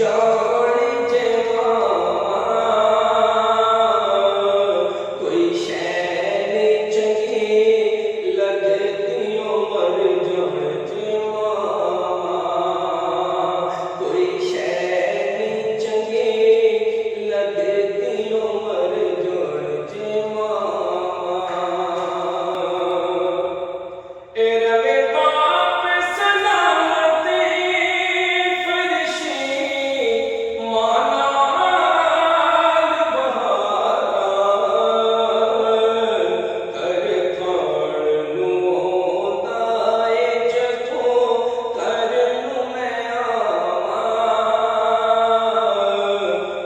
जान जे मामा कोई शैन चंगी लगदी उमर जान जे मामा कोई शैन चंगी लगदी उमर जान जे मामा ए रवे बाप सलामती फरशी मानाल बहार कर खान नू आउंदा ए जदों कर नू मैं आवां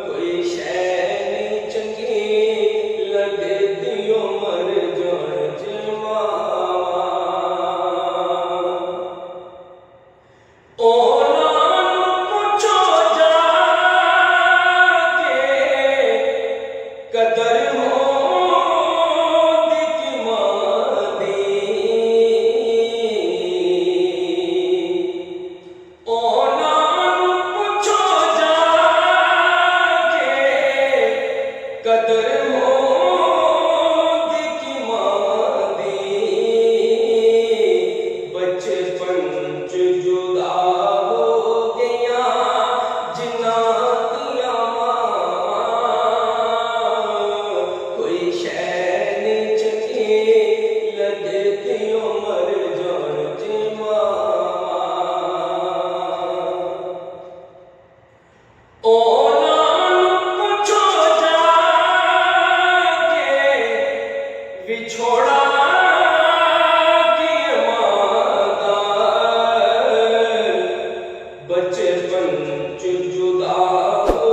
कोई शै नी चंगी लगदी उमर जान जे मावा ਉਹਨਾਂ ਨੂੰ ਪੁੱਛੋ ਜਾ ਕੇ ਕਦਰ ਹੋਂਦੀ ਕਿ ਮਾਂ ਦੀ ਉਹਨਾਂ ਨੂੰ ਪੁੱਛੋ ਜਾ ਕੇ ਕਦਰ ਹੋਂਦੀ ਕਿ ਮਾਂ ਦੀ बचपन च जुदा हो गया जिन्ना दिया मां कोई शै नी चंगी लगदी उमर जान जे मामा ਉਹਨਾਂ ਨੂੰ ਪੁੱਛੋ ਜਾ ਕੇ ਵਿਛੋੜਾ बचपन च जुदा हो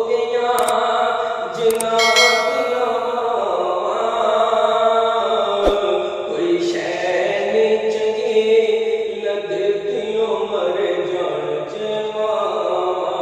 गया जिन्ना दिया मां कोई शै नी चंगी लगदी उमर जान जे मामा